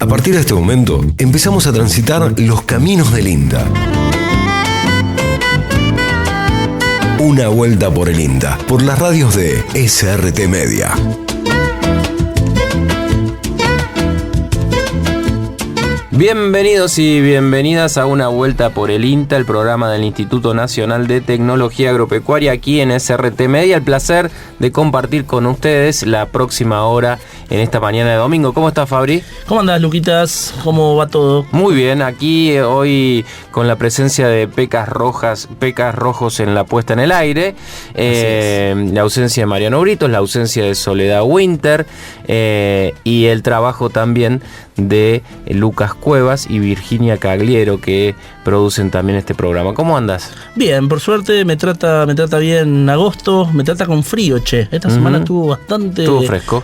A partir de este momento, empezamos a transitar los caminos del INTA. Una vuelta por el INTA, por las radios de SRT Media. Bienvenidos y bienvenidas a Una Vuelta por el INTA, el programa del Instituto Nacional de Tecnología Agropecuaria aquí en SRT Media. El placer de compartir con ustedes la próxima hora en esta mañana de domingo. ¿Cómo estás, Fabri? ¿Cómo andás, Luquitas? ¿Cómo va todo? Muy bien, aquí hoy con la presencia de pecas rojos en la puesta en el aire, la ausencia de Mariano Britos, la ausencia de Soledad Winter y el trabajo también de Lucas Cuevas y Virginia Cagliero, que producen también este programa. ¿Cómo andas? Bien, por suerte me trata bien agosto, me trata con frío, che. Esta semana estuvo bastante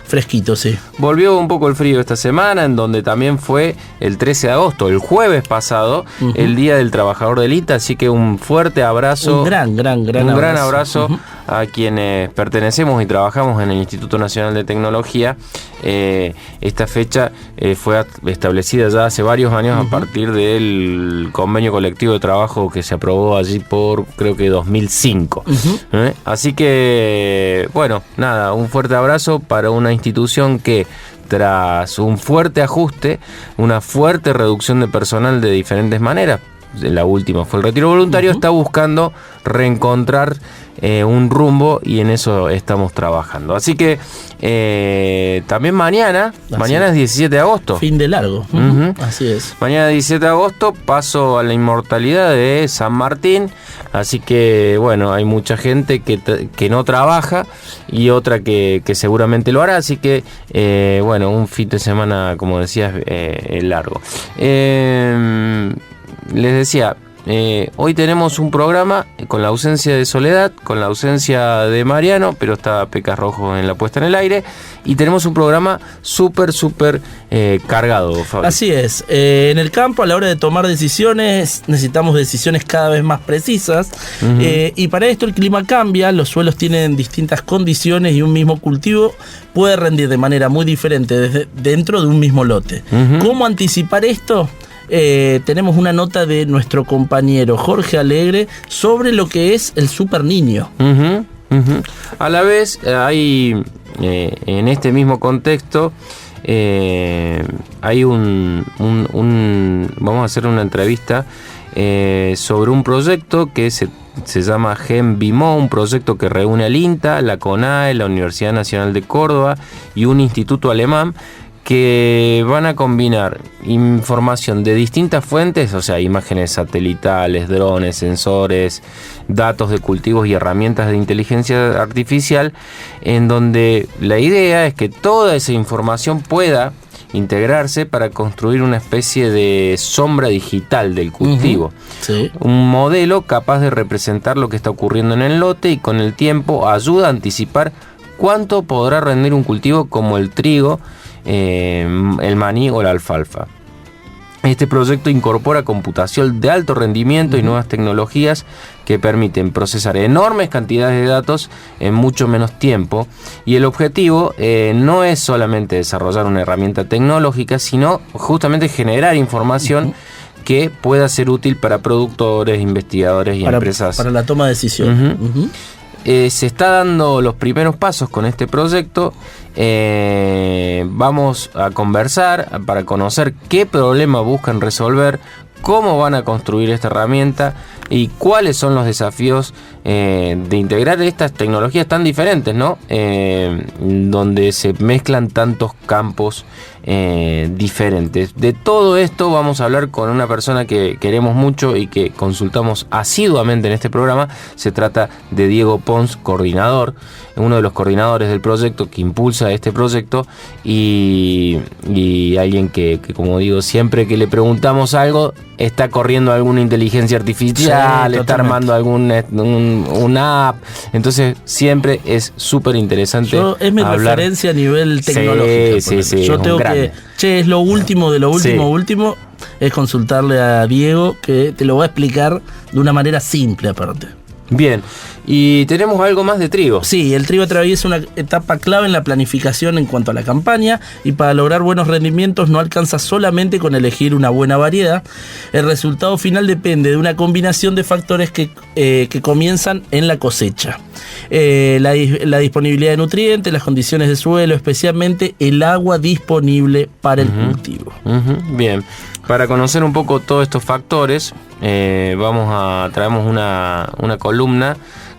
fresquito, sí. Volvió un poco el frío esta semana, en donde también fue el 13 de agosto, el jueves pasado, el Día del Trabajador del INTA, así que un fuerte abrazo. Un gran abrazo a quienes pertenecemos y trabajamos en el Instituto Nacional de Tecnología. Esta fecha fue establecida ya hace varios años a partir del convenio colectivo de trabajo que se aprobó allí por, creo que 2005. Así que, bueno, nada, un fuerte abrazo para una institución que, tras un fuerte ajuste, una fuerte reducción de personal de diferentes maneras, la última fue el retiro voluntario, está buscando reencontrar un rumbo, y en eso estamos trabajando. Así que también mañana es 17 de agosto. Fin de largo. Así es. Mañana 17 de agosto, paso a la inmortalidad de San Martín. Así que, bueno, hay mucha gente que no trabaja y otra que seguramente lo hará. Así que, bueno, un fin de semana, como decías, largo. Les decía, hoy tenemos un programa con la ausencia de Soledad, con la ausencia de Mariano, pero está Pecas Rojo en la puesta en el aire, y tenemos un programa súper cargado, Fabio. Así es, en el campo, a la hora de tomar decisiones, necesitamos decisiones cada vez más precisas, y para esto el clima cambia, los suelos tienen distintas condiciones y un mismo cultivo puede rendir de manera muy diferente dentro de un mismo lote. ¿Cómo anticipar esto? Tenemos una nota de nuestro compañero Jorge Alegre sobre lo que es el Super Niño. A la vez, hay en este mismo contexto, hay vamos a hacer una entrevista sobre un proyecto que se llama GenBimo, un proyecto que reúne al INTA, la CONAE, la Universidad Nacional de Córdoba y un instituto alemán, que van a combinar información de distintas fuentes, o sea, imágenes satelitales, drones, sensores, datos de cultivos y herramientas de inteligencia artificial, en donde la idea es que toda esa información pueda integrarse para construir una especie de sombra digital del cultivo. Sí. Un modelo capaz de representar lo que está ocurriendo en el lote y con el tiempo ayuda a anticipar cuánto podrá rendir un cultivo como el trigo, el maní o la alfalfa. Este proyecto incorpora computación de alto rendimiento y nuevas tecnologías que permiten procesar enormes cantidades de datos en mucho menos tiempo, y el objetivo no es solamente desarrollar una herramienta tecnológica, sino justamente generar información que pueda ser útil para productores, investigadores y empresas. Para la toma de decisión. Se está dando los primeros pasos con este proyecto. Vamos a conversar para conocer qué problema buscan resolver, cómo van a construir esta herramienta y cuáles son los desafíos de integrar estas tecnologías tan diferentes, ¿no? Donde se mezclan tantos campos diferentes. De todo esto vamos a hablar con una persona que queremos mucho y que consultamos asiduamente en este programa. Se trata de Diego Pons, coordinador, uno de los coordinadores del proyecto, que impulsa este proyecto, y alguien que, como digo, siempre que le preguntamos algo, está corriendo alguna inteligencia artificial, está armando una app. Entonces siempre es súper interesante. Es mi referencia a nivel tecnológico. Sí, yo tengo que, es lo último de lo último, es consultarle a Diego, que te lo va a explicar de una manera simple aparte. Bien, y tenemos algo más de trigo. Sí, el trigo atraviesa una etapa clave en la planificación en cuanto a la campaña, y para lograr buenos rendimientos no alcanza solamente con elegir una buena variedad. El resultado final depende de una combinación de factores que comienzan en la cosecha. La disponibilidad de nutrientes, las condiciones de suelo, especialmente el agua disponible para el cultivo. Bien, para conocer un poco todos estos factores, traemos una columna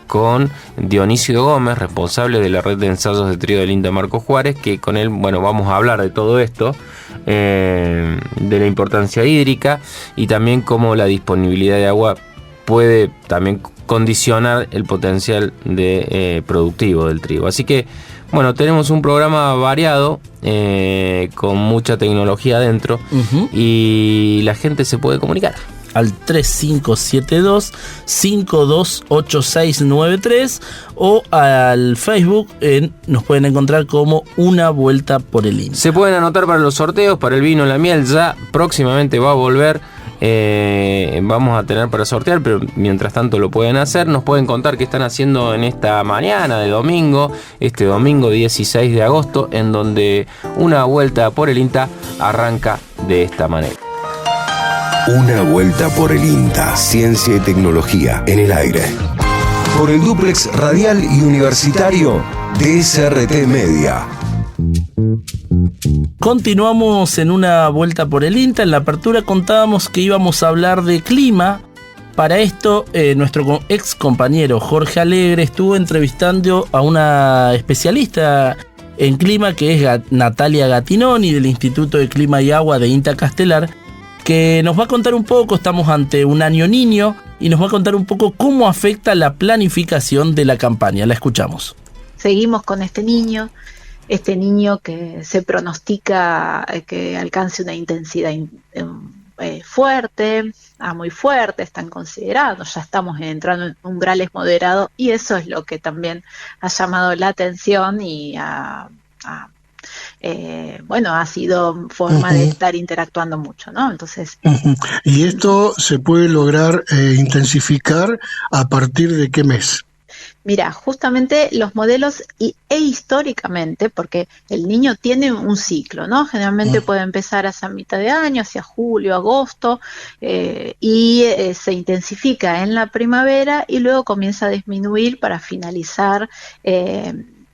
con Dionisio Gómez, responsable de la red de ensayos de trigo del INTA Marco Juárez, que con él, vamos a hablar de todo esto, de la importancia hídrica y también cómo la disponibilidad de agua puede también condicionar el potencial productivo del trigo. Así que, tenemos un programa variado, con mucha tecnología adentro, y la gente se puede comunicar al 3572-528693 o al Facebook. Nos pueden encontrar como Una Vuelta por el INTA. Se pueden anotar para los sorteos, para el vino, la miel, ya próximamente va a volver. Vamos a tener para sortear, pero mientras tanto lo pueden hacer. Nos pueden contar qué están haciendo en esta mañana de domingo, este domingo 16 de agosto, en donde Una Vuelta por el INTA arranca de esta manera. Una Vuelta por el INTA, ciencia y tecnología en el aire. Por el dúplex radial y universitario de SRT Media. Continuamos en Una Vuelta por el INTA. En la apertura contábamos que íbamos a hablar de clima. Para esto, nuestro ex compañero Jorge Alegre estuvo entrevistando a una especialista en clima, que es Natalia Gattinoni, del Instituto de Clima y Agua de INTA Castelar, que nos va a contar un poco. Estamos ante un año niño y nos va a contar un poco cómo afecta la planificación de la campaña. La escuchamos. Seguimos con este niño que se pronostica que alcance una intensidad fuerte, muy fuerte, están considerados, ya estamos entrando en umbrales moderados, y eso es lo que también ha llamado la atención y ha sido forma de estar interactuando mucho, ¿no? Entonces, ¿y esto se puede lograr intensificar a partir de qué mes? Mira, justamente los modelos e históricamente, porque el niño tiene un ciclo, ¿no? Generalmente puede empezar hacia mitad de año, hacia julio, agosto, y se intensifica en la primavera y luego comienza a disminuir para finalizar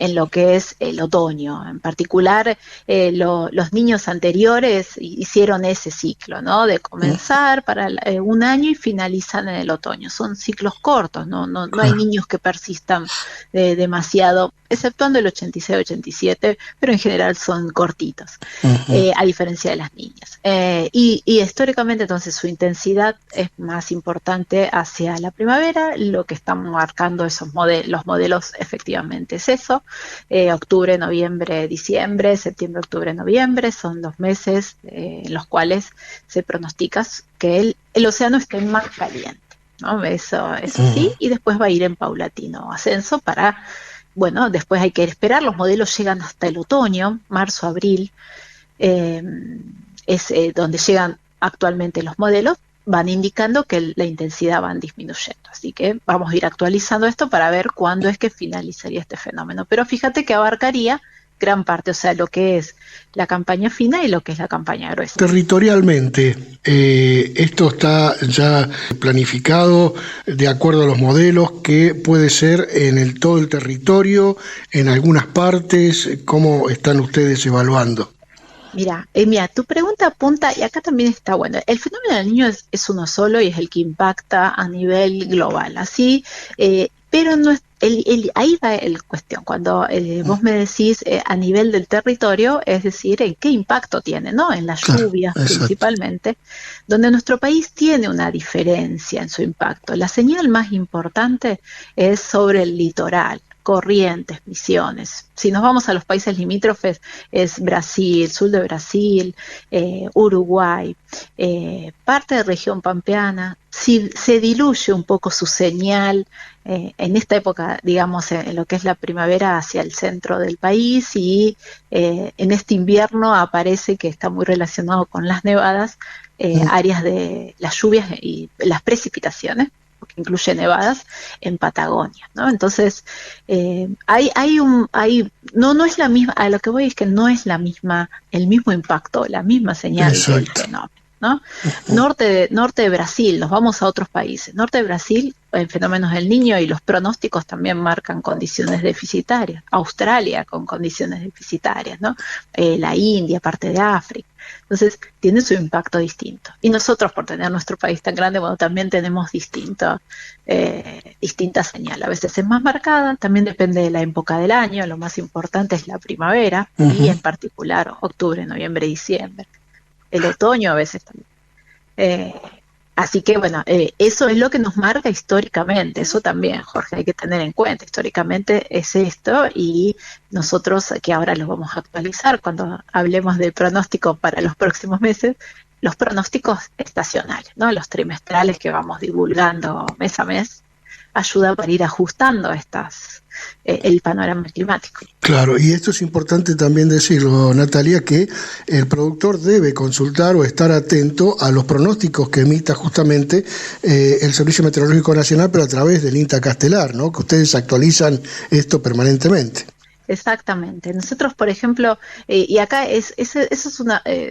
en lo que es el otoño. En particular, los niños anteriores hicieron ese ciclo, ¿no? De comenzar para un año y finalizan en el otoño. Son ciclos cortos, no hay niños que persistan demasiado, exceptuando el 86-87, pero en general son cortitos, a diferencia de las niñas. Y históricamente, entonces, su intensidad es más importante hacia la primavera. Lo que están marcando los modelos efectivamente es eso. Octubre, noviembre, diciembre, septiembre, octubre, noviembre, son 2 meses en los cuales se pronostica que el océano esté más caliente, ¿no? Eso sí, y después va a ir en paulatino ascenso después hay que esperar. Los modelos llegan hasta el otoño, marzo, abril, es donde llegan actualmente los modelos, van indicando que la intensidad van disminuyendo. Así que vamos a ir actualizando esto para ver cuándo es que finalizaría este fenómeno. Pero fíjate que abarcaría gran parte, o sea, lo que es la campaña fina y lo que es la campaña gruesa. Territorialmente, esto está ya planificado de acuerdo a los modelos, que puede ser en todo el territorio, en algunas partes. ¿Cómo están ustedes evaluando? Mira, tu pregunta apunta, y acá también está bueno, el fenómeno del niño es uno solo y es el que impacta a nivel global, así, pero no es, ahí va la cuestión, cuando vos me decís a nivel del territorio, es decir, en qué impacto tiene, ¿no? En las lluvias principalmente, donde nuestro país tiene una diferencia en su impacto. La señal más importante es sobre el litoral, Corrientes, Misiones. Si nos vamos a los países limítrofes, es Brasil, sur de Brasil, Uruguay, parte de región pampeana. Si se diluye un poco su señal en esta época, digamos, en lo que es la primavera, hacia el centro del país, y en este invierno aparece que está muy relacionado con las nevadas, áreas de las lluvias y las precipitaciones. porque incluye nevadas en Patagonia, ¿no? Entonces, no es la misma, a lo que voy es que no es el mismo impacto, la misma señal del fenómeno, ¿no? Norte de Brasil, nos vamos a otros países. Norte de Brasil, el fenómeno del Niño y los pronósticos también marcan condiciones deficitarias. Australia con condiciones deficitarias, ¿no? La India, parte de África. Entonces, tiene su impacto distinto. Y nosotros, por tener nuestro país tan grande, bueno, también tenemos distinta señal. A veces es más marcada, también depende de la época del año. Lo más importante es la primavera, y en particular octubre, noviembre, diciembre. El otoño a veces también. Así que bueno, eso es lo que nos marca históricamente, eso también, Jorge, hay que tener en cuenta, históricamente es esto, y nosotros que ahora lo vamos a actualizar cuando hablemos de pronóstico para los próximos meses, los pronósticos estacionales, ¿no? Los trimestrales que vamos divulgando mes a mes, ayuda para ir ajustando el panorama climático. Claro, y esto es importante también decirlo, Natalia, que el productor debe consultar o estar atento a los pronósticos que emita justamente el Servicio Meteorológico Nacional, pero a través del INTA Castelar, ¿no? Que ustedes actualizan esto permanentemente. Exactamente. Nosotros, por ejemplo, y acá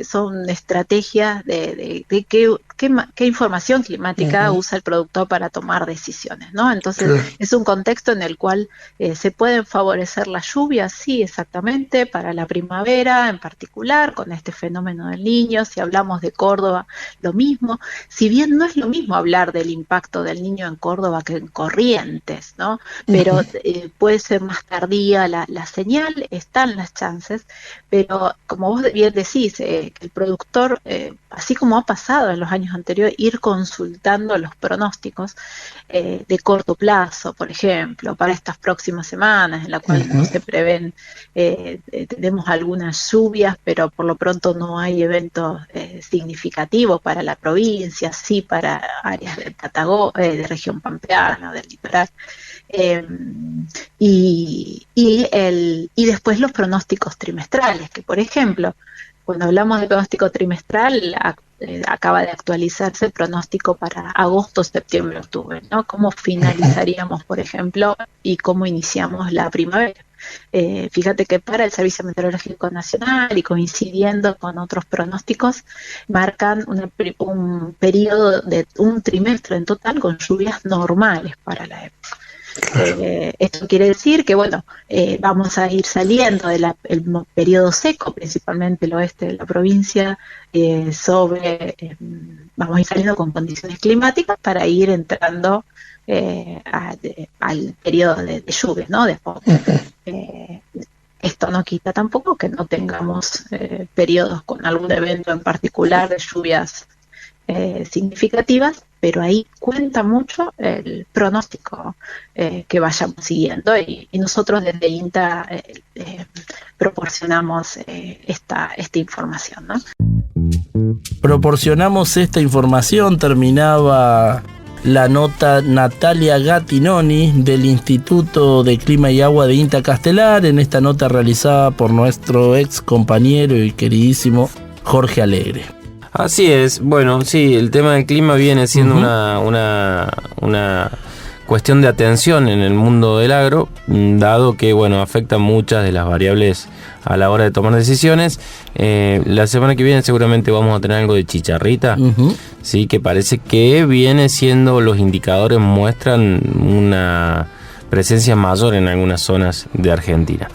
son estrategias de qué información climática usa el productor para tomar decisiones, ¿no? Entonces, es un contexto en el cual se pueden favorecer las lluvias, sí, exactamente, para la primavera en particular, con este fenómeno del Niño. Si hablamos de Córdoba, lo mismo. Si bien no es lo mismo hablar del impacto del Niño en Córdoba que en Corrientes, ¿no? Pero puede ser más tardía la señal, están las chances, pero como vos bien decís, que el productor, así como ha pasado en los años anteriores, ir consultando los pronósticos de corto plazo, por ejemplo, para estas próximas semanas, en la cual no se prevén, tenemos algunas lluvias, pero por lo pronto no hay eventos significativos para la provincia, sí para áreas de Patagonia, de región pampeana, del litoral. Y después los pronósticos trimestrales, que por ejemplo, cuando hablamos de pronóstico trimestral, acaba de actualizarse el pronóstico para agosto, septiembre, octubre, ¿no? Cómo finalizaríamos, por ejemplo, y cómo iniciamos la primavera. Fíjate que para el Servicio Meteorológico Nacional y coincidiendo con otros pronósticos, marcan un periodo de un trimestre en total con lluvias normales para la época. Esto quiere decir que vamos a ir saliendo del periodo seco, principalmente el oeste de la provincia, vamos a ir saliendo con condiciones climáticas para ir entrando al periodo de lluvias, ¿no? Después, esto no quita tampoco que no tengamos periodos con algún evento en particular de lluvias significativas, pero ahí cuenta mucho el pronóstico que vayamos siguiendo, y nosotros desde INTA proporcionamos esta información, ¿no? Proporcionamos esta información, terminaba la nota Natalia Gattinoni del Instituto de Clima y Agua de INTA Castelar, en esta nota realizada por nuestro ex compañero y queridísimo Jorge Alegre. Así es, bueno, sí, el tema del clima viene siendo una cuestión de atención en el mundo del agro, dado que, afecta muchas de las variables a la hora de tomar decisiones. La semana que viene seguramente vamos a tener algo de chicharrita, sí, que parece que viene siendo, los indicadores muestran una presencia mayor en algunas zonas de Argentina.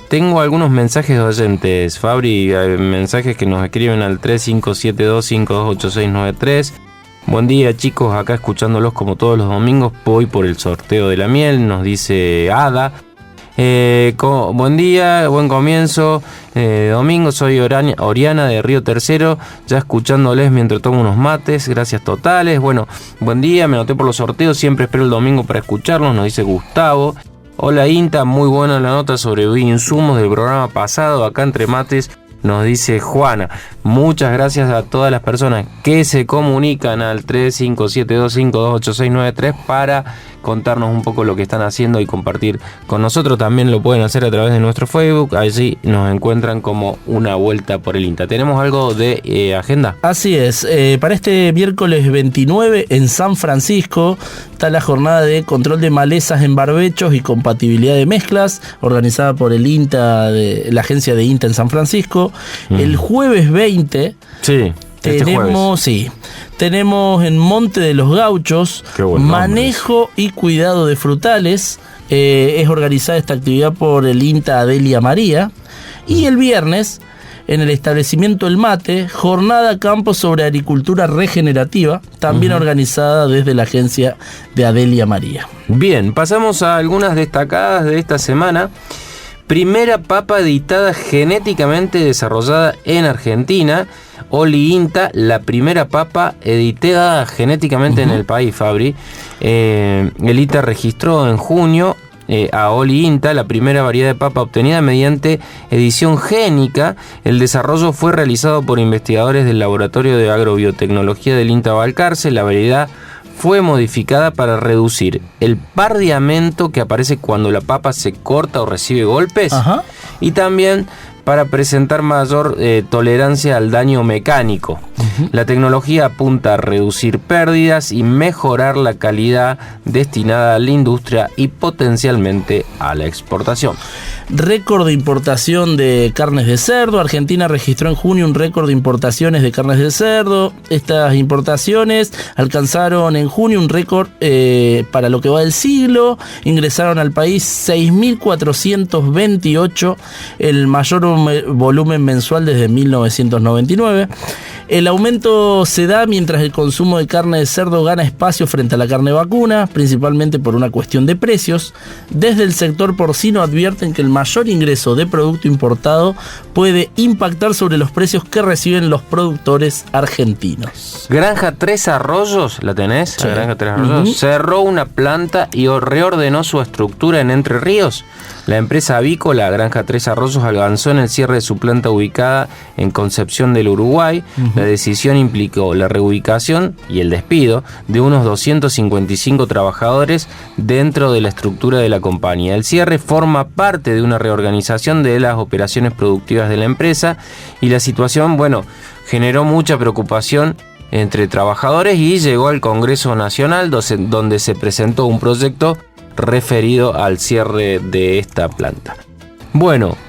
Tengo algunos mensajes de oyentes, Fabri, mensajes que nos escriben al 3572528693. Buen día, chicos, acá escuchándolos como todos los domingos, voy por el sorteo de la miel, nos dice Ada. Buen día, buen comienzo domingo, soy Oriana de Río Tercero, ya escuchándoles mientras tomo unos mates, gracias totales. Bueno, buen día, me anoté por los sorteos, siempre espero el domingo para escucharlos, nos dice Gustavo. Hola INTA, muy buena la nota sobre insumos del programa pasado, acá entre mates, nos dice Juana. Muchas gracias a todas las personas que se comunican al 3572528693 para contarnos un poco lo que están haciendo y compartir con nosotros, también lo pueden hacer a través de nuestro Facebook. Allí nos encuentran como Una Vuelta por el INTA. ¿Tenemos algo de agenda? Así es. Para este miércoles 29 en San Francisco está la jornada de control de malezas en barbechos y compatibilidad de mezclas, organizada por el INTA, la agencia de INTA en San Francisco. El jueves 20... Sí. Tenemos en Monte de los Gauchos manejo y cuidado de frutales. Es organizada esta actividad por el INTA Adelia María. Y el viernes, en el establecimiento El Mate, jornada campo sobre agricultura regenerativa, también organizada desde la agencia de Adelia María. Bien, pasamos a algunas destacadas de esta semana. Primera papa editada genéticamente desarrollada en Argentina. Oli INTA, la primera papa editada genéticamente en el país, Fabri. El INTA registró en junio a Oli INTA, la primera variedad de papa obtenida mediante edición génica. El desarrollo fue realizado por investigadores del Laboratorio de Agrobiotecnología del INTA Balcarce. La variedad fue modificada para reducir el pardeamiento que aparece cuando la papa se corta o recibe golpes. Y también para presentar mayor tolerancia al daño mecánico. La tecnología apunta a reducir pérdidas y mejorar la calidad destinada a la industria y potencialmente a la exportación. Récord de importación de carnes de cerdo. Argentina registró en junio un récord de importaciones de carnes de cerdo. Estas importaciones alcanzaron en junio un récord para lo que va del siglo. Ingresaron al país 6.428, el mayor volumen mensual desde 1999. El aumento se da mientras el consumo de carne de cerdo gana espacio frente a la carne vacuna, principalmente por una cuestión de precios. Desde el sector porcino advierten que el mayor ingreso de producto importado puede impactar sobre los precios que reciben los productores argentinos. Granja Tres Arroyos, ¿la tenés? Sí. La Granja Tres Arroyos cerró una planta y reordenó su estructura en Entre Ríos. La empresa avícola Granja Tres Arroyos avanzó en el cierre de su planta ubicada en Concepción del Uruguay. La decisión implicó la reubicación y el despido de unos 255 trabajadores dentro de la estructura de la compañía. El cierre forma parte de una reorganización de las operaciones productivas de la empresa y la situación, generó mucha preocupación entre trabajadores y llegó al Congreso Nacional, donde se presentó un proyecto referido al cierre de esta planta.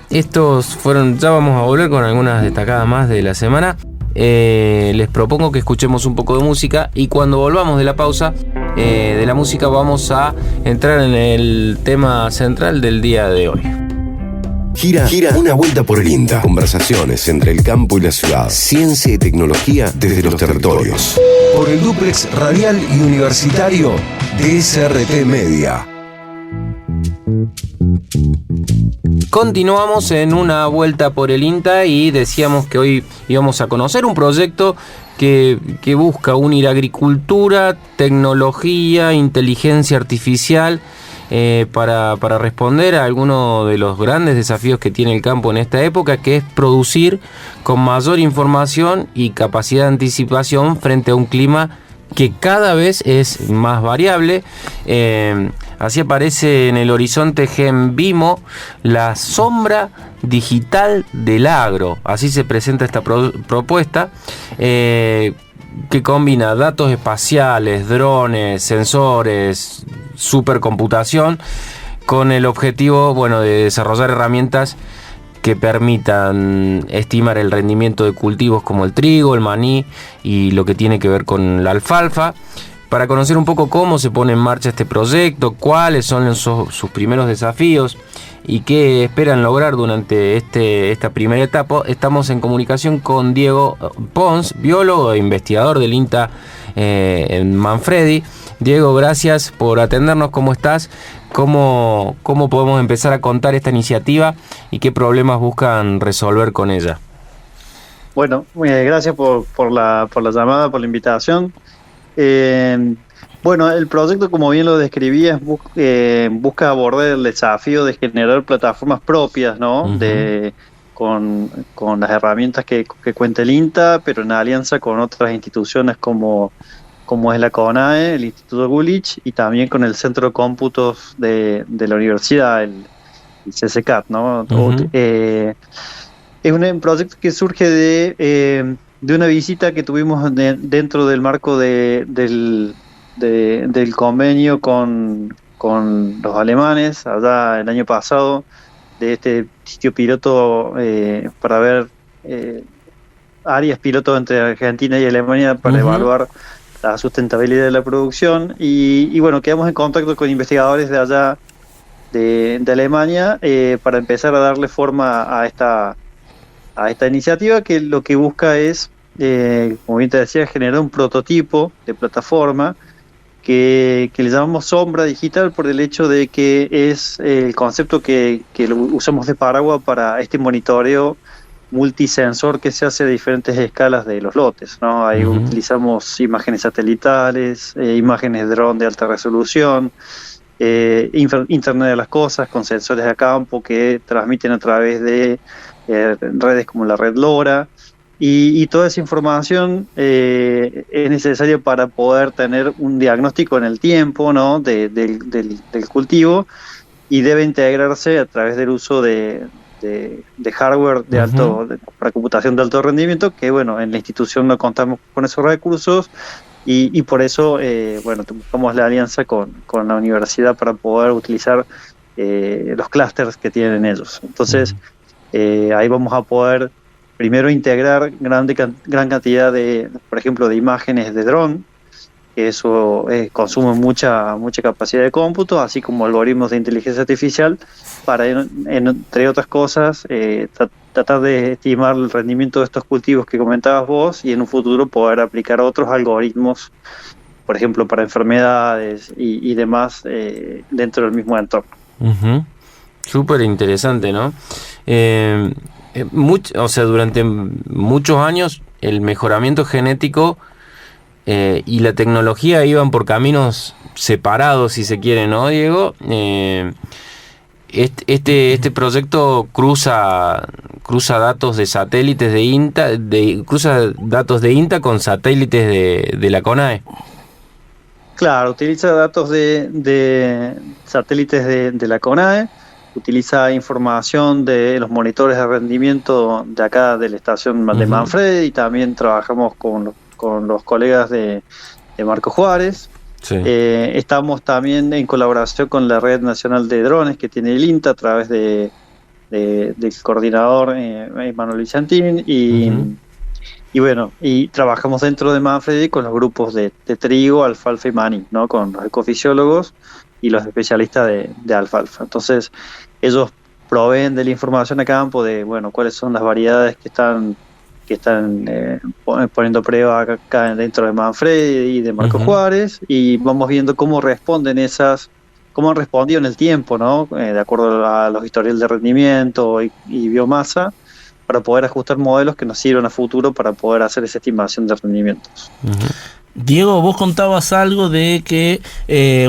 Estos fueron, ya vamos a volver con algunas destacadas más de la semana. Les propongo que escuchemos un poco de música y cuando volvamos de la pausa de la música vamos a entrar en el tema central del día de hoy. Gira una vuelta por el INTA. Conversaciones entre el campo y la ciudad. Ciencia y tecnología desde los territorios. Por el dúplex radial y universitario de SRT Media. Continuamos en una vuelta por el INTA y decíamos que hoy íbamos a conocer un proyecto que busca unir agricultura, tecnología, inteligencia artificial para responder a alguno de los grandes desafíos que tiene el campo en esta época, que es producir con mayor información y capacidad de anticipación frente a un clima que cada vez es más variable. Así aparece en el horizonte GenVimo la sombra digital del agro. Así se presenta esta propuesta que combina datos espaciales, drones, sensores, supercomputación, con el objetivo de desarrollar herramientas que permitan estimar el rendimiento de cultivos como el trigo, el maní y lo que tiene que ver con la alfalfa. Para conocer un poco cómo se pone en marcha este proyecto, cuáles son sus primeros desafíos y qué esperan lograr durante esta primera etapa, estamos en comunicación con Diego Pons, biólogo e investigador del INTA en Manfredi. Diego, gracias por atendernos. ¿Cómo estás? ¿Cómo podemos empezar a contar esta iniciativa y qué problemas buscan resolver con ella? Gracias por la llamada, por la invitación. El proyecto, como bien lo describías, busca abordar el desafío de generar plataformas propias, ¿no? Uh-huh. Con las herramientas que cuenta el INTA, pero en alianza con otras instituciones como como es la CONAE, el Instituto Gulich, y también con el Centro de Cómputos de la universidad, el CCCAT, ¿no? Es un proyecto que surge de una visita que tuvimos dentro del marco del convenio con los alemanes, allá el año pasado, de este sitio piloto para ver áreas piloto entre Argentina y Alemania para evaluar la sustentabilidad de la producción y bueno, quedamos en contacto con investigadores de allá de Alemania para empezar a darle forma a esta iniciativa, que lo que busca es, como bien te decía, generar un prototipo de plataforma que le llamamos sombra digital por el hecho de que es el concepto que lo usamos de paraguas para este monitoreo multisensor que se hace a diferentes escalas de los lotes, ¿no? Ahí utilizamos imágenes satelitales, imágenes de dron de alta resolución, Internet de las cosas con sensores a campo que transmiten a través de redes como la red LoRa, y toda esa información es necesaria para poder tener un diagnóstico en el tiempo, ¿no? del cultivo, y debe integrarse a través del uso de hardware para computación de alto rendimiento, que bueno, en la institución no contamos con esos recursos, y por eso buscamos la alianza con la universidad para poder utilizar los clústeres que tienen ellos. Entonces ahí vamos a poder primero integrar gran cantidad por ejemplo, de imágenes de dron, que eso consume mucha capacidad de cómputo, así como algoritmos de inteligencia artificial, para, entre otras cosas, tratar de estimar el rendimiento de estos cultivos que comentabas vos, y en un futuro poder aplicar otros algoritmos, por ejemplo, para enfermedades y demás, dentro del mismo entorno. Súper interesante, ¿no? Durante muchos años el mejoramiento genético y la tecnología iban por caminos separados, si se quiere, ¿no, Diego? Este proyecto cruza datos de satélites de INTA, cruza datos de INTA con satélites de la CONAE. Claro, utiliza datos de satélites de la CONAE, utiliza información de los monitores de rendimiento de acá de la estación de Manfredi, y también trabajamos con los colegas de Marco Juárez. Sí. Estamos también en colaboración con la Red Nacional de Drones que tiene el INTA a través del coordinador Manuel Vicentín, y bueno, y trabajamos dentro de Manfredi con los grupos de trigo, alfalfa y maní, ¿no? Con los ecofisiólogos y los especialistas de alfalfa. Entonces ellos proveen de la información a campo de, bueno, cuáles son las variedades que están poniendo prueba acá dentro de Manfredi y de Marco Juárez, y vamos viendo cómo responden cómo han respondido en el tiempo, ¿no? De acuerdo a los historiales de rendimiento y biomasa, para poder ajustar modelos que nos sirvan a futuro para poder hacer esa estimación de rendimientos. Diego, vos contabas algo de que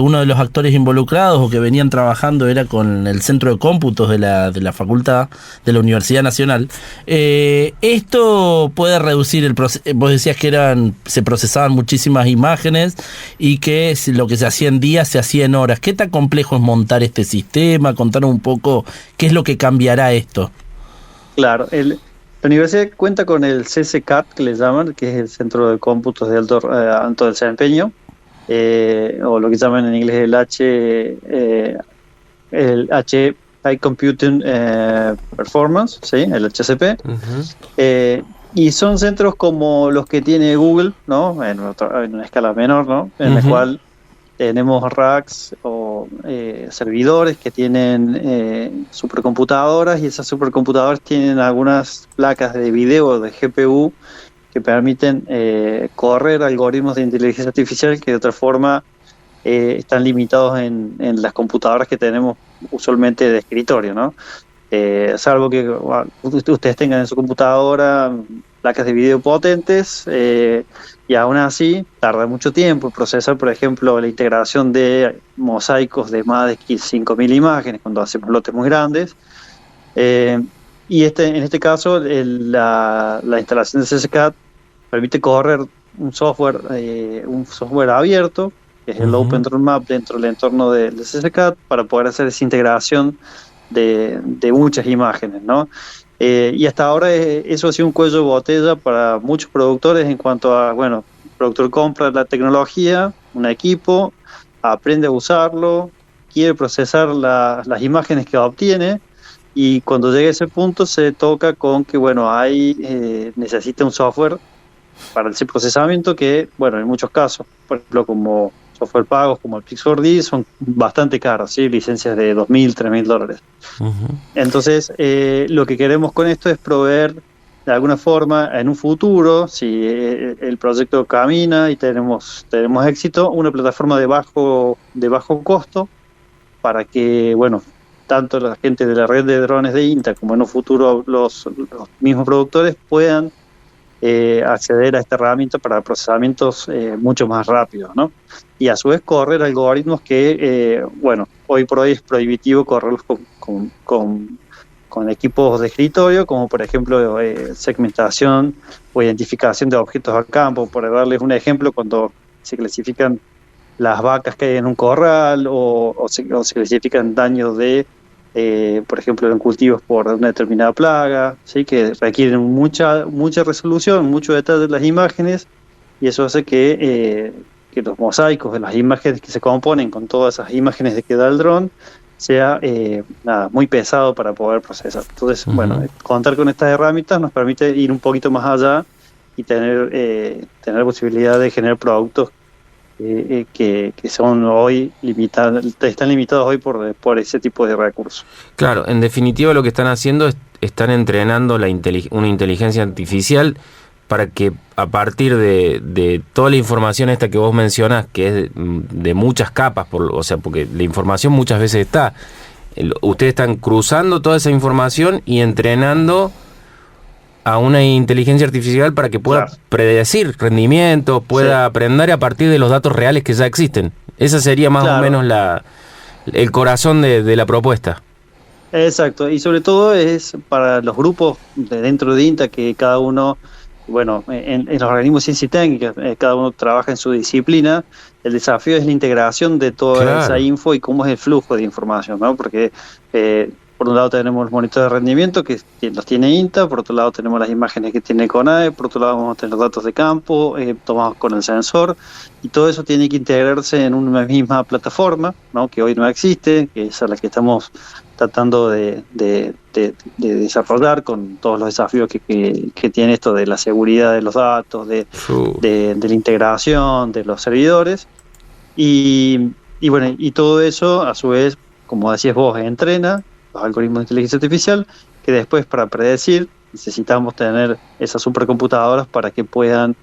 uno de los actores involucrados o que venían trabajando era con el centro de cómputos de la facultad de la Universidad Nacional. Esto puede reducir el proceso. Vos decías que se procesaban muchísimas imágenes y que lo que se hacía en días se hacía en horas. ¿Qué tan complejo es montar este sistema? Contanos un poco qué es lo que cambiará esto. Claro, la universidad cuenta con el CCCAT, que le llaman, que es el Centro de Cómputos de Alto Desempeño, o lo que llaman en inglés el High Computing Performance, ¿sí? El HCP. Y son centros como los que tiene Google, ¿no? En una escala menor, ¿no? En la cual tenemos racks o servidores que tienen supercomputadoras, y esas supercomputadoras tienen algunas placas de video de GPU que permiten correr algoritmos de inteligencia artificial que de otra forma están limitados en las computadoras que tenemos usualmente de escritorio, ¿no? Salvo que ustedes tengan en su computadora placas de video potentes, y aún así tarda mucho tiempo en procesar, por ejemplo, la integración de mosaicos de más de 5.000 imágenes cuando hacemos lotes muy grandes. Y en este caso la instalación de CCCAT permite correr un software abierto, que es el OpenDroneMap dentro del entorno de CCCAT, para poder hacer esa integración de muchas imágenes, ¿no? Y hasta ahora eso ha sido un cuello de botella para muchos productores en cuanto a, bueno, el productor compra la tecnología, un equipo, aprende a usarlo, quiere procesar las imágenes que obtiene, y cuando llega a ese punto se toca con que, bueno, necesita un software para ese procesamiento que, bueno, en muchos casos, por ejemplo, como software pagos como el Pix4D, son bastante caros, ¿sí? Licencias de $2.000, $3.000. Entonces, lo que queremos con esto es proveer, de alguna forma, en un futuro, si el proyecto camina y tenemos éxito, una plataforma de bajo costo para que, bueno, tanto la gente de la red de drones de INTA como en un futuro los mismos productores puedan acceder a esta herramienta para procesamientos mucho más rápidos, ¿no? Y a su vez correr algoritmos que, bueno, hoy por hoy es prohibitivo correrlos con equipos de escritorio, como por ejemplo segmentación o identificación de objetos al campo. Por darles un ejemplo, cuando se clasifican las vacas que hay en un corral o se clasifican daños por ejemplo, en cultivos por una determinada plaga, ¿sí? Que requieren mucha resolución, mucho detalle de las imágenes, y eso hace que los mosaicos de las imágenes que se componen con todas esas imágenes que da el dron sea muy pesado para poder procesar. Entonces, bueno, contar con estas herramientas nos permite ir un poquito más allá y tener la posibilidad de generar productos que son hoy están limitados hoy por ese tipo de recursos. Claro, en definitiva lo que están haciendo es están entrenando una inteligencia artificial para que a partir de toda la información esta que vos mencionas, que es de muchas capas, porque la información muchas veces está, ustedes están cruzando toda esa información y entrenando a una inteligencia artificial para que pueda predecir rendimiento, pueda aprender a partir de los datos reales que ya existen. Esa sería más o menos el corazón de la propuesta. Exacto, y sobre todo es para los grupos dentro de INTA que cada uno, bueno, en los organismos de ciencia y técnica, cada uno trabaja en su disciplina. El desafío es la integración de toda esa info y cómo es el flujo de información, ¿no? Porque por un lado tenemos los monitores de rendimiento que los tiene INTA, por otro lado tenemos las imágenes que tiene CONAE, por otro lado vamos a tener los datos de campo tomados con el sensor, y todo eso tiene que integrarse en una misma plataforma, ¿no? Que hoy no existe, que es a la que estamos tratando de desarrollar con todos los desafíos que tiene esto de la seguridad de los datos, de la integración de los servidores, y bueno, y todo eso a su vez, como decías vos, entrena los algoritmos de inteligencia artificial, que después para predecir necesitamos tener esas supercomputadoras para que puedan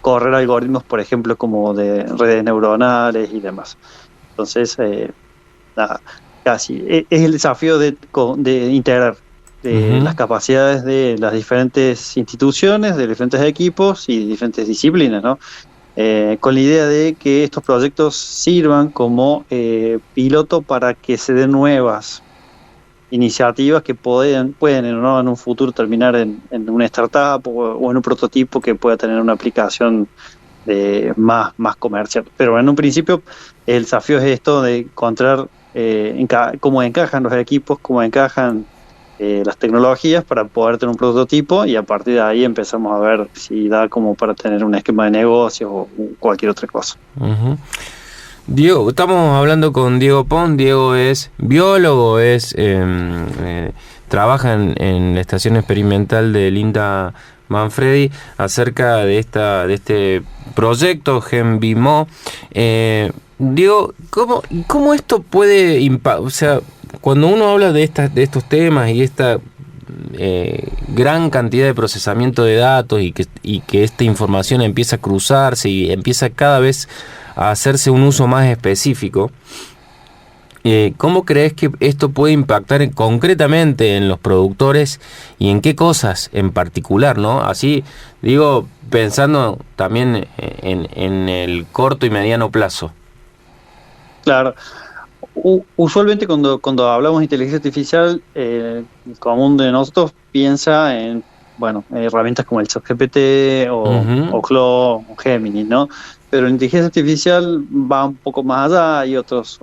correr algoritmos, por ejemplo, como de redes neuronales y demás. Entonces, casi es el desafío de integrar las capacidades de las diferentes instituciones, de diferentes equipos y diferentes disciplinas, ¿no? Con la idea de que estos proyectos sirvan como piloto para que se den nuevas iniciativas que pueden en un futuro terminar en una startup o en un prototipo que pueda tener una aplicación más comercial. Pero en un principio el desafío es esto de encontrar cómo encajan los equipos, cómo encajan las tecnologías para poder tener un prototipo, y a partir de ahí empezamos a ver si da como para tener un esquema de negocios o cualquier otra cosa. Diego, estamos hablando con Diego Pons. Diego es biólogo, trabaja en la estación experimental del INTA Manfredi acerca de este proyecto GenBimo. Diego, ¿cómo esto puede impactar? O sea, cuando uno habla de estos temas y esta gran cantidad de procesamiento de datos y que esta información empieza a cruzarse y empieza cada vez a hacerse un uso más específico, ¿cómo crees que esto puede impactar concretamente en los productores y en qué cosas en particular, ¿no? Así, digo, pensando también en el corto y mediano plazo. Claro. Usualmente cuando hablamos de inteligencia artificial, el común de nosotros piensa en bueno, herramientas como el ChatGPT o Claude o Gemini, ¿no? Pero la inteligencia artificial va un poco más allá, hay otros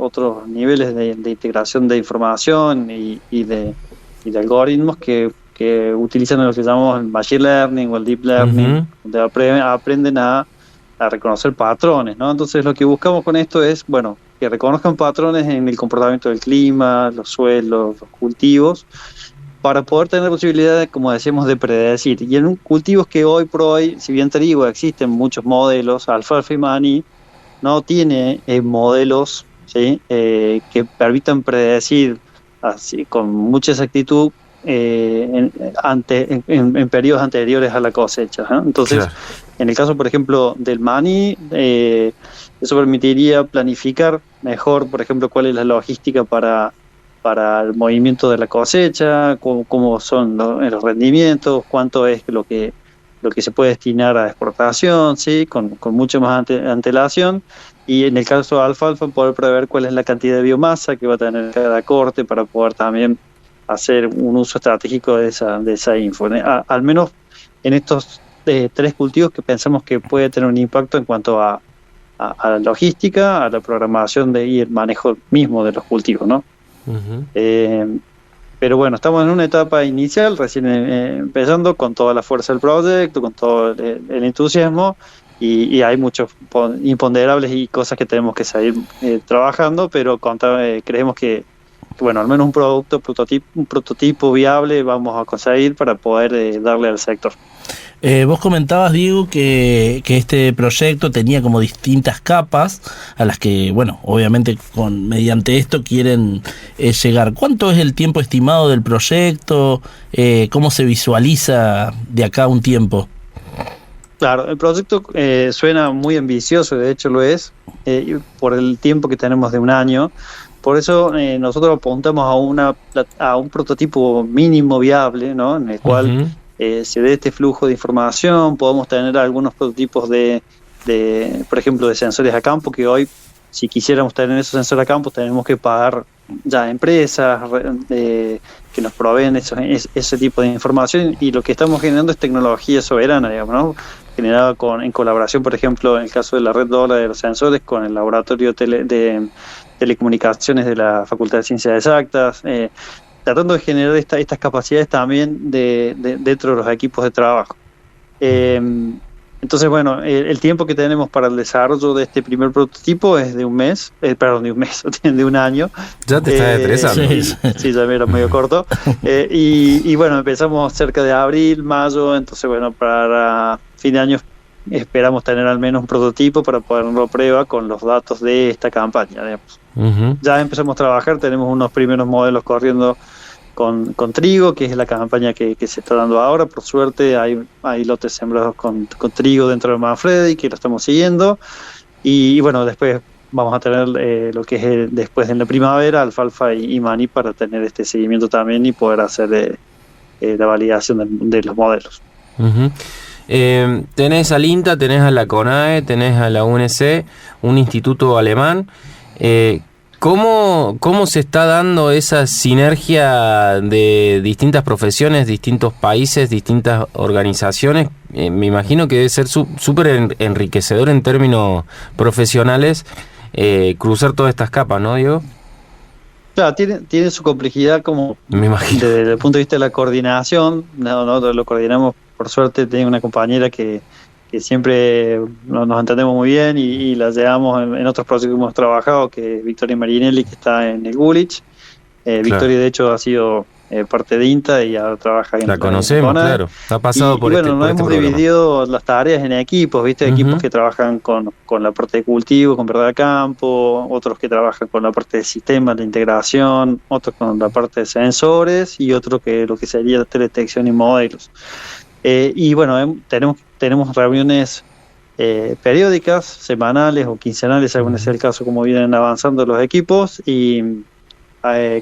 niveles de integración de información y de algoritmos que utilizan lo que llamamos el machine learning o el deep learning, donde aprenden a reconocer patrones, ¿no? Entonces lo que buscamos con esto es, bueno, que reconozcan patrones en el comportamiento del clima, los suelos, los cultivos, para poder tener posibilidades, como decíamos, de predecir. Y en cultivos que hoy por hoy, si bien trigo, existen muchos modelos, alfalfa y maní no tiene modelos, ¿sí? Que permitan predecir así con mucha exactitud en periodos anteriores a la cosecha, ¿eh? Entonces, claro, en el caso, por ejemplo, del maní, eso permitiría planificar mejor, por ejemplo, cuál es la logística para el movimiento de la cosecha, cómo son los rendimientos, cuánto es lo que se puede destinar a exportación, ¿sí? Con mucho más antelación. Y en el caso de alfalfa, poder prever cuál es la cantidad de biomasa que va a tener cada corte para poder también hacer un uso estratégico de esa info. Al menos en estos 3 cultivos que pensamos que puede tener un impacto en cuanto a la logística, a la programación y el manejo mismo de los cultivos, ¿no? Pero bueno, estamos en una etapa inicial, recién empezando con toda la fuerza del proyecto, con todo el entusiasmo, y hay muchos imponderables y cosas que tenemos que seguir trabajando, pero creemos que, bueno, al menos un prototipo viable vamos a conseguir para poder darle al sector. Vos comentabas, Diego, que este proyecto tenía como distintas capas a las que, bueno, obviamente mediante esto quieren llegar. ¿Cuánto es el tiempo estimado del proyecto? ¿Cómo se visualiza de acá a un tiempo? Claro, el proyecto suena muy ambicioso, de hecho lo es, por el tiempo que tenemos de un año. Por eso nosotros apuntamos a un prototipo mínimo viable, ¿no? En el cual se dé este flujo de información. Podemos tener algunos prototipos por ejemplo, de sensores a campo, que hoy, si quisiéramos tener esos sensores a campo, tenemos que pagar ya empresas que nos proveen ese tipo de información, y lo que estamos generando es tecnología soberana, digamos, ¿no? Generada en colaboración, por ejemplo, en el caso de la red DOLA de los sensores, con el laboratorio de telecomunicaciones de la Facultad de Ciencias Exactas, tratando de generar estas capacidades también dentro de los equipos de trabajo. Entonces, bueno, el tiempo que tenemos para el desarrollo de este primer prototipo es de un año. Ya te estás estresando. Sí, ya me era medio corto. Y bueno, empezamos cerca de abril, mayo, entonces, bueno, para fin de año esperamos tener al menos un prototipo para ponerlo a prueba con los datos de esta campaña, digamos. Ya empezamos a trabajar, tenemos unos primeros modelos corriendo con trigo, que es la campaña que se está dando ahora. Por suerte hay lotes sembrados con trigo dentro de Manfredi, que lo estamos siguiendo, y bueno, después vamos a tener lo que es después en la primavera, alfalfa y maní, para tener este seguimiento también y poder hacer la validación de los modelos. Tenés al INTA, tenés a la CONAE, tenés a la UNC, un instituto alemán. ¿Cómo se está dando esa sinergia de distintas profesiones, distintos países, distintas organizaciones? Me imagino que debe ser súper enriquecedor en términos profesionales cruzar todas estas capas, ¿no, Diego? Claro, tiene su complejidad, como me imagino, desde el punto de vista de la coordinación. Nosotros lo coordinamos, por suerte tengo una compañera que siempre nos entendemos muy bien y la llevamos en otros proyectos que hemos trabajado, que es Victoria Marinelli, que está en el Gulich. Victoria, de hecho, ha sido parte de INTA y ahora trabaja en la conocemos, claro, ha pasado por bueno, nos hemos dividido las tareas en equipos, ¿viste? Equipos que trabajan con la parte de cultivo, con verdad de campo, otros que trabajan con la parte de sistemas de integración, otros con la parte de sensores y otros que lo que sería detección y modelos. Y bueno, tenemos reuniones periódicas, semanales o quincenales, según es el caso, como vienen avanzando los equipos, y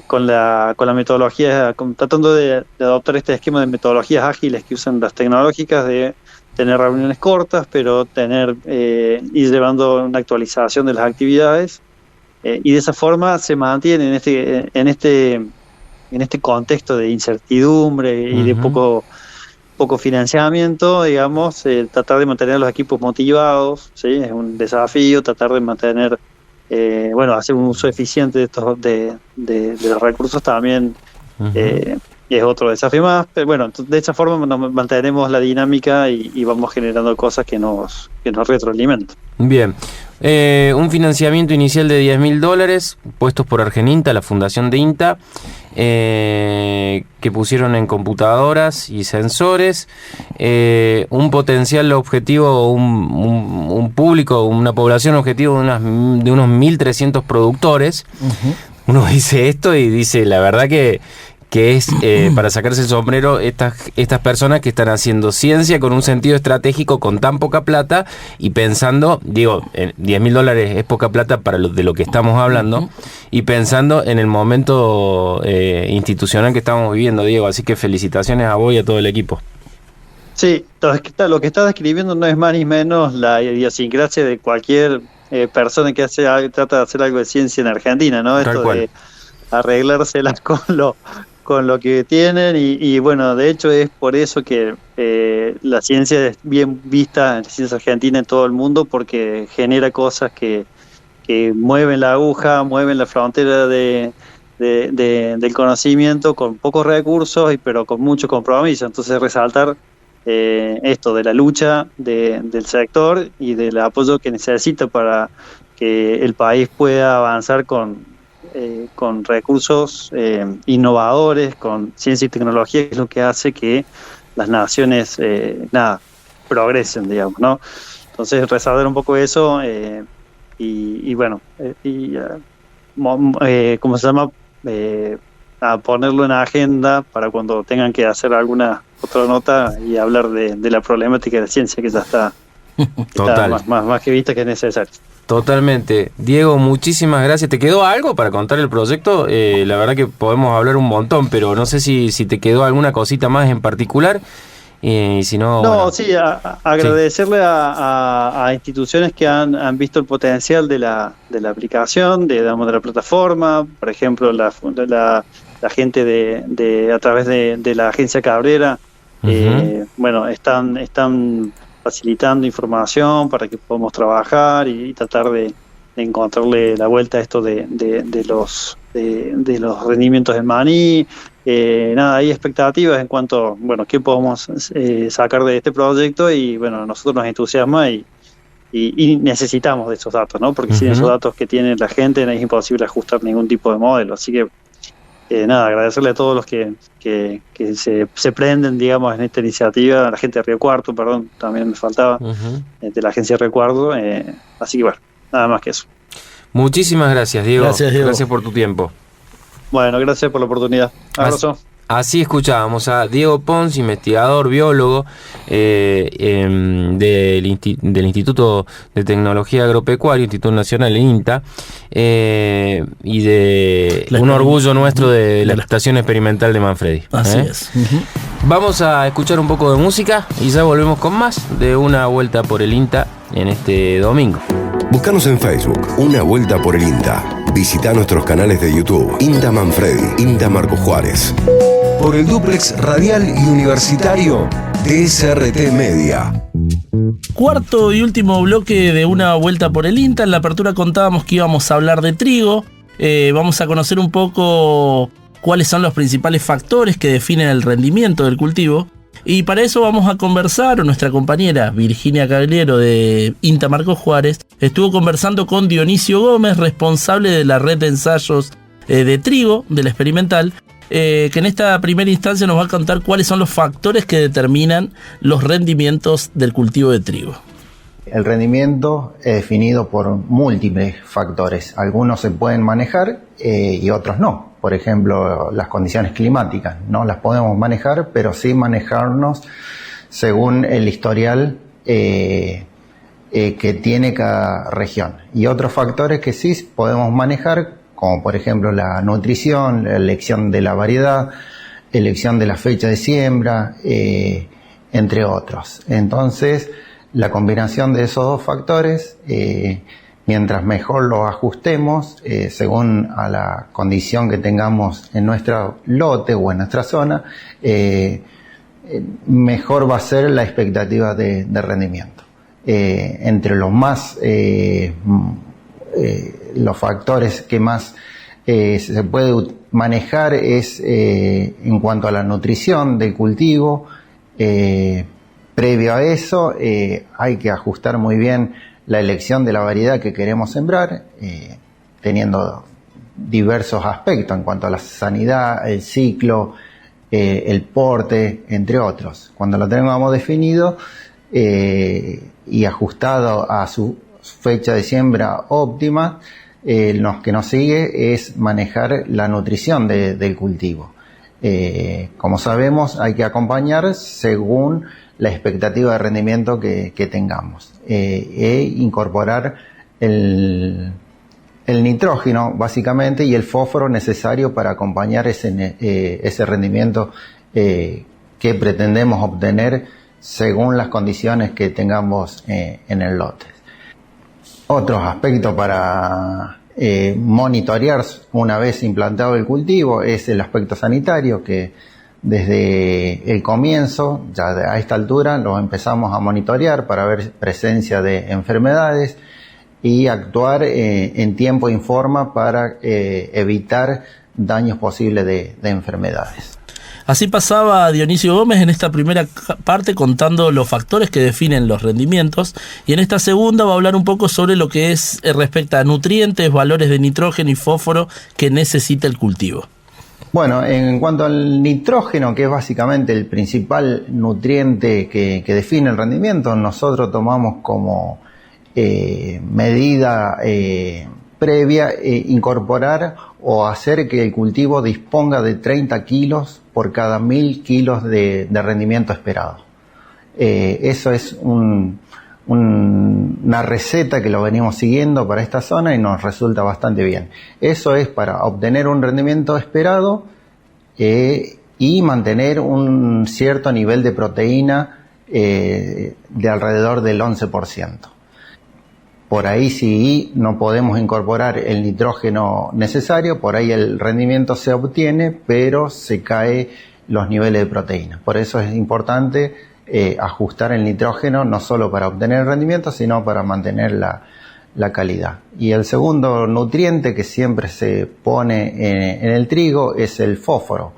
con la metodología, tratando de adoptar este esquema de metodologías ágiles que usan las tecnológicas, de tener reuniones cortas, pero ir llevando una actualización de las actividades, y de esa forma se mantiene en este contexto de incertidumbre y de poco financiamiento, digamos, tratar de mantener a los equipos motivados, ¿sí? Es un desafío tratar de mantener, hacer un uso eficiente de estos de los recursos también. Es otro desafío más, pero bueno, de esa forma nos mantenemos la dinámica y vamos generando cosas que nos retroalimentan. Bien, un financiamiento inicial de $10.000 puestos por Argeninta, la fundación de INTA, que pusieron en computadoras y sensores, un potencial objetivo, un público, una población objetivo de unos 1.300 productores. Uno dice esto y dice, la verdad que es para sacarse el sombrero estas personas que están haciendo ciencia con un sentido estratégico con tan poca plata y pensando, digo, $10.000 es poca plata para de lo que estamos hablando, y pensando en el momento institucional que estamos viviendo, Diego, así que felicitaciones a vos y a todo el equipo. Sí, lo que estás describiendo no es más ni menos la idiosincrasia de cualquier persona que trata de hacer algo de ciencia en Argentina, ¿no? Esto de arreglárselas con lo que tienen y bueno, de hecho es por eso que la ciencia es bien vista, la ciencia argentina en todo el mundo, porque genera cosas que mueven la aguja, mueven la frontera del conocimiento con pocos recursos, pero con mucho compromiso. Entonces resaltar esto de la lucha del sector y del apoyo que necesita para que el país pueda avanzar con recursos innovadores, con ciencia y tecnología, que es lo que hace que las naciones progresen, digamos, ¿no? Entonces resaltar un poco eso ¿cómo se llama? A ponerlo en agenda para cuando tengan que hacer alguna otra nota y hablar de la problemática de la ciencia, que ya está más que vista que es necesario. Totalmente. Diego, muchísimas gracias. ¿Te quedó algo para contar el proyecto? La verdad que podemos hablar un montón, pero no sé si te quedó alguna cosita más en particular. Y si no... agradecerle a instituciones que han visto el potencial de la aplicación, de la plataforma. Por ejemplo, la gente a través de la agencia Cabrera, están facilitando información para que podamos trabajar y tratar de encontrarle la vuelta a esto de los rendimientos del maní. Hay expectativas en cuanto, qué podemos sacar de este proyecto y, a nosotros nos entusiasma y necesitamos de esos datos, ¿no? Porque sin esos datos que tiene la gente no es imposible ajustar ningún tipo de modelo. Así que, agradecerle a todos los que se prenden, digamos, en esta iniciativa, a la gente de Río Cuarto, también me faltaba, de la agencia de Río Cuarto, así que nada más que eso. Muchísimas gracias, Diego. Gracias por tu tiempo. Bueno, gracias por la oportunidad. Abrazo. Así escuchábamos a Diego Pons, investigador, biólogo del Instituto de Tecnología Agropecuaria, Instituto Nacional, el INTA, y de un orgullo nuestro de la Estación Experimental de Manfredi. Así es. Vamos a escuchar un poco de música y ya volvemos con más de Una Vuelta por el INTA en este domingo. Búscanos en Facebook, Una Vuelta por el INTA. Visita nuestros canales de YouTube, INTA Manfredi, INTA Marco Juárez. Por el dúplex radial y universitario de SRT Media. Cuarto y último bloque de Una Vuelta por el INTA. En la apertura contábamos que íbamos a hablar de trigo. Vamos a conocer un poco cuáles son los principales factores que definen el rendimiento del cultivo. Y para eso vamos a conversar, nuestra compañera Virginia Cagliero de INTA Marco Juárez estuvo conversando con Dionisio Gómez, responsable de la red de ensayos de trigo de la experimental, que en esta primera instancia nos va a contar cuáles son los factores que determinan los rendimientos del cultivo de trigo. El rendimiento es definido por múltiples factores. Algunos se pueden manejar y otros no. Por ejemplo, las condiciones climáticas no las podemos manejar, pero sí manejarnos según el historial que tiene cada región. Y otros factores que sí podemos manejar, como por ejemplo la nutrición, la elección de la variedad, elección de la fecha de siembra, entre otros. Entonces, la combinación de esos dos factores, mientras mejor los ajustemos, según a la condición que tengamos en nuestro lote o en nuestra zona, mejor va a ser la expectativa de rendimiento. Entre los los factores que más se puede manejar es en cuanto a la nutrición del cultivo. Previo a eso hay que ajustar muy bien la elección de la variedad que queremos sembrar, teniendo diversos aspectos en cuanto a la sanidad, el ciclo, el porte, entre otros. Cuando lo tengamos definido y ajustado a su fecha de siembra óptima, lo que nos sigue es manejar la nutrición del cultivo. Como sabemos, hay que acompañar según la expectativa de rendimiento que tengamos, e incorporar el nitrógeno básicamente y el fósforo necesario para acompañar ese rendimiento que pretendemos obtener según las condiciones que tengamos en el lote. Otros aspectos para monitorear una vez implantado el cultivo es el aspecto sanitario, que desde el comienzo, ya a esta altura, lo empezamos a monitorear para ver presencia de enfermedades y actuar en tiempo y forma para evitar daños posibles de enfermedades. Así pasaba Dionisio Gómez en esta primera parte contando los factores que definen los rendimientos, y en esta segunda va a hablar un poco sobre lo que es respecto a nutrientes, valores de nitrógeno y fósforo que necesita el cultivo. Bueno, en cuanto al nitrógeno, que es básicamente el principal nutriente que define el rendimiento, nosotros tomamos como medida previa incorporar o hacer que el cultivo disponga de 30 kilos por cada 1000 kilos de rendimiento esperado. Eso es una receta que lo venimos siguiendo para esta zona y nos resulta bastante bien. Eso es para obtener un rendimiento esperado y mantener un cierto nivel de proteína de alrededor del 11%. Por ahí si no podemos incorporar el nitrógeno necesario, por ahí el rendimiento se obtiene, pero se cae los niveles de proteína. Por eso es importante ajustar el nitrógeno, no solo para obtener el rendimiento, sino para mantener la calidad. Y el segundo nutriente que siempre se pone en el trigo es el fósforo,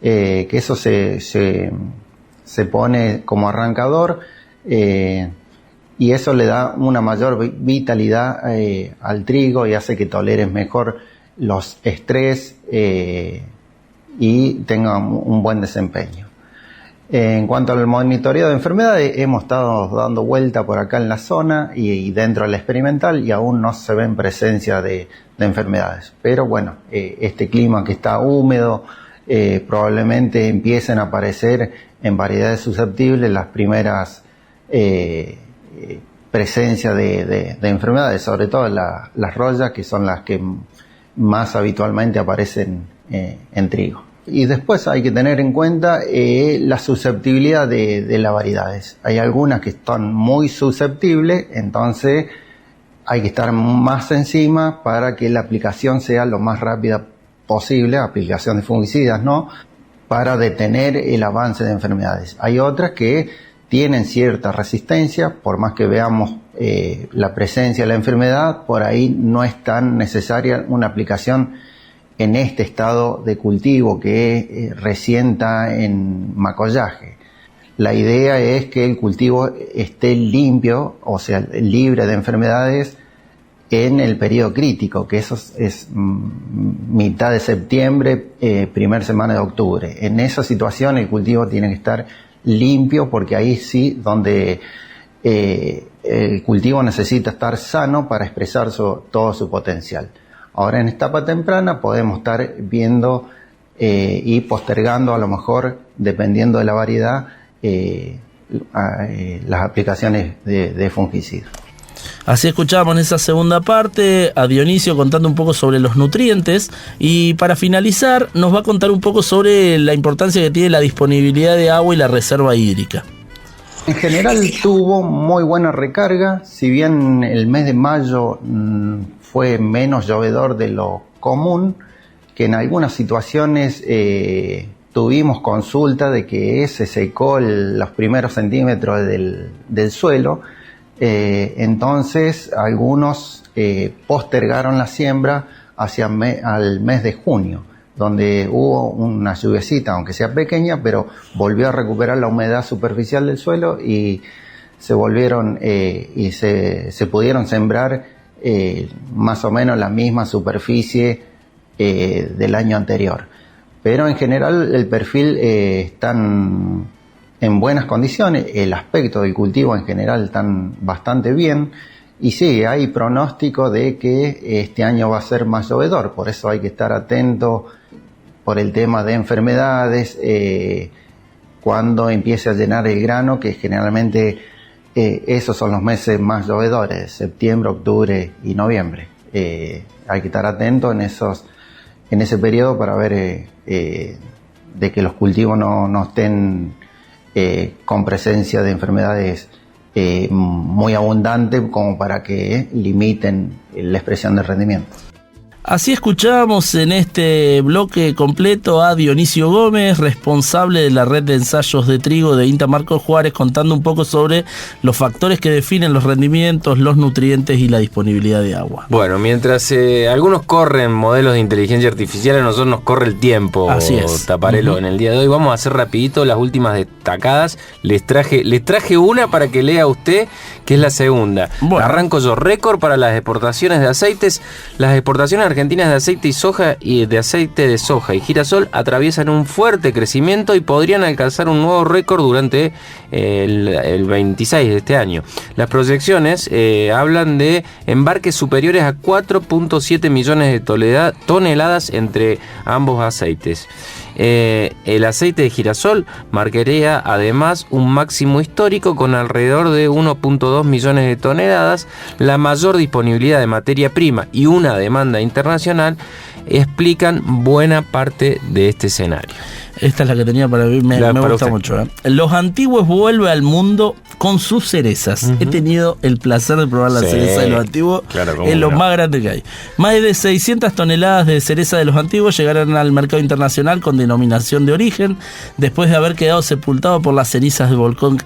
que eso se pone como arrancador, y eso le da una mayor vitalidad al trigo y hace que tolere mejor los estrés y tenga un buen desempeño. En cuanto al monitoreo de enfermedades, hemos estado dando vuelta por acá en la zona y dentro de la experimental, y aún no se ven presencia de enfermedades. Pero bueno, este clima que está húmedo, probablemente empiecen a aparecer en variedades susceptibles las primeras presencia de enfermedades, sobre todo las rollas, que son las que más habitualmente aparecen en trigo. Y después hay que tener en cuenta la susceptibilidad de las variedades. Hay algunas que están muy susceptibles, entonces hay que estar más encima para que la aplicación sea lo más rápida posible, aplicación de fungicidas, ¿no?, para detener el avance de enfermedades. Hay otras que tienen cierta resistencia, por más que veamos la presencia de la enfermedad, por ahí no es tan necesaria una aplicación en este estado de cultivo que recién está en macollaje. La idea es que el cultivo esté limpio, o sea, libre de enfermedades en el periodo crítico, que eso es mitad de septiembre, primera semana de octubre. En esa situación el cultivo tiene que estar limpio, porque ahí sí donde el cultivo necesita estar sano para expresar todo su potencial. Ahora en etapa temprana podemos estar viendo y postergando, a lo mejor dependiendo de la variedad, las aplicaciones de fungicidas. Así escuchábamos en esa segunda parte a Dionisio contando un poco sobre los nutrientes, y para finalizar nos va a contar un poco sobre la importancia que tiene la disponibilidad de agua y la reserva hídrica. En general tuvo muy buena recarga, si bien el mes de mayo fue menos llovedor de lo común, que en algunas situaciones tuvimos consulta de que se secó los primeros centímetros del suelo, entonces algunos postergaron la siembra hacia al mes de junio, donde hubo una lluviecita, aunque sea pequeña, pero volvió a recuperar la humedad superficial del suelo y se volvieron y se pudieron sembrar más o menos la misma superficie del año anterior. Pero en general el perfil están en buenas condiciones, el aspecto del cultivo en general están bastante bien. Y sí, hay pronóstico de que este año va a ser más llovedor, por eso hay que estar atento por el tema de enfermedades, cuando empiece a llenar el grano, que generalmente esos son los meses más llovedores, septiembre, octubre y noviembre. Hay que estar atento en ese periodo para ver de que los cultivos no estén con presencia de enfermedades muy abundante como para que limiten la expresión del rendimiento. Así escuchamos en este bloque completo a Dionisio Gómez, responsable de la red de ensayos de trigo de INTA Marcos Juárez, contando un poco sobre los factores que definen los rendimientos, los nutrientes y la disponibilidad de agua. Bueno, mientras algunos corren modelos de inteligencia artificial, a nosotros nos corre el tiempo. Así es. Taparelo, en el día de hoy vamos a hacer rapidito las últimas destacadas. Les traje una para que lea usted, que es la segunda. Bueno. Arranco yo. Récord para las exportaciones de aceites. Las exportaciones argentinas de aceite y soja y de aceite de soja y girasol atraviesan un fuerte crecimiento y podrían alcanzar un nuevo récord durante el 26 de este año. Las proyecciones hablan de embarques superiores a 4.7 millones de toneladas entre ambos aceites. El aceite de girasol marcaría además un máximo histórico con alrededor de 1.2 millones de toneladas. La mayor disponibilidad de materia prima y una demanda internacional explican buena parte de este escenario. Esta es la que tenía para mí, me gusta mucho. Los Antiguos vuelve al mundo con sus cerezas. Uh-huh. He tenido el placer de probar la cereza de Los Antiguos. Claro, es lo más grande que hay. Más de 600 toneladas de cereza de Los Antiguos llegaron al mercado internacional con denominación de origen, después de haber quedado sepultado por las cenizas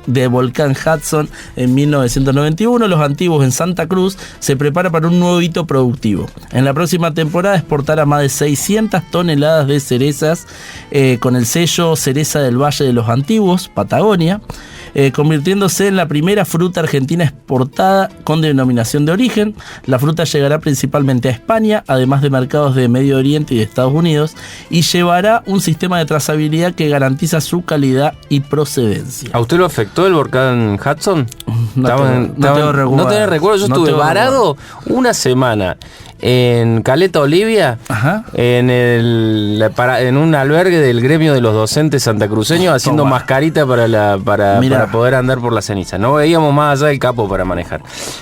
de volcán Hudson en 1991. Los Antiguos en Santa Cruz se prepara para un nuevo hito productivo. En la próxima temporada exportará más de 600 toneladas de cerezas con el sello Cereza del Valle de los Antiguos, Patagonia, convirtiéndose en la primera fruta argentina exportada con denominación de origen. La fruta llegará principalmente a España, además de mercados de Medio Oriente y de Estados Unidos, y llevará un sistema de trazabilidad que garantiza su calidad y procedencia. ¿A usted lo afectó el volcán Hudson? No tengo recuerdo. ¿No tenés recuerdo? Yo estuve varado una semana en Caleta Olivia, en un albergue del gremio de los docentes santacruceños, haciendo mascarita para poder andar por la ceniza. No veíamos más allá del capo para manejar.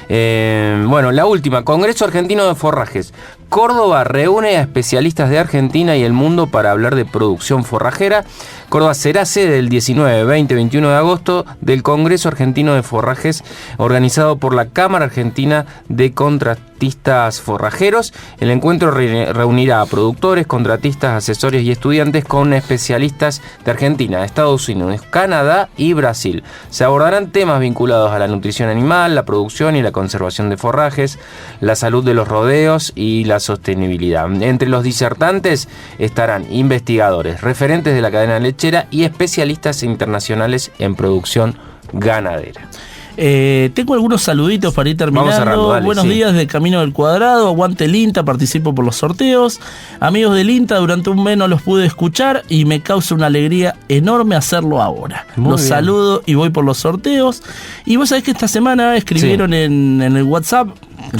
Bueno, la última, Congreso Argentino de Forrajes. Córdoba reúne a especialistas de Argentina y el mundo para hablar de producción forrajera. Córdoba será sede del 19, 20, 21 de agosto del Congreso Argentino de Forrajes, organizado por la Cámara Argentina de Contratistas Forrajeros. El encuentro reunirá a productores, contratistas, asesores y estudiantes con especialistas de Argentina, Estados Unidos, Canadá y Brasil. Se abordarán temas vinculados a la nutrición animal, la producción y la conservación de forrajes, la salud de los rodeos y la sostenibilidad. Entre los disertantes estarán investigadores, referentes de la cadena lechera y especialistas internacionales en producción ganadera. Tengo algunos saluditos para ir terminando. Vamos cerrando, dale, Buenos días de Camino del Cuadrado. Aguante el INTA, participo por los sorteos. Amigos del INTA, durante un mes no los pude escuchar y me causa una alegría enorme hacerlo ahora. Los saludo y voy por los sorteos. Y vos sabés que esta semana escribieron en el WhatsApp.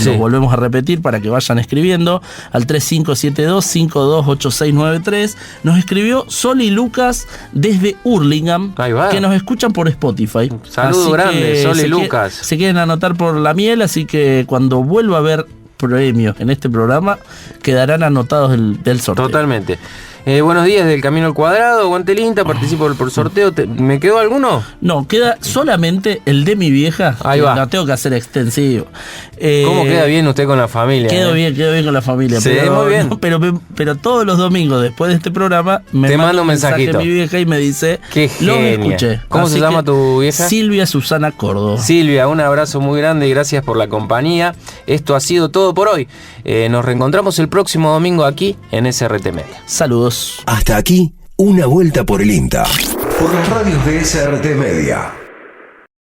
Lo volvemos a repetir para que vayan escribiendo al 3572-528693. Nos escribió Sol y Lucas desde Hurlingham, que nos escuchan por Spotify. Saludos grande, Sol y Lucas. Se quieren anotar por la miel, así que cuando vuelva a haber premios en este programa quedarán anotados del sorteo. Totalmente. Buenos días del Camino al Cuadrado, aguante el INTA, participo por sorteo. ¿Me quedó alguno? No, queda solamente el de mi vieja. Ahí va. Lo tengo que hacer extensivo. ¿Cómo queda bien usted con la familia? Quedo bien con la familia. Sí, pero, muy bien. No, pero todos los domingos después de este programa me manda un mensajito a mi vieja y me dice: qué lo genia. escuché. ¿Cómo se llama tu vieja? Silvia Susana Córdoba. Silvia, un abrazo muy grande y gracias por la compañía. Esto ha sido todo por hoy. Nos reencontramos el próximo domingo aquí en SRT Media. Saludos. Hasta aquí, una vuelta por el INTA. Por las radios de SRT Media.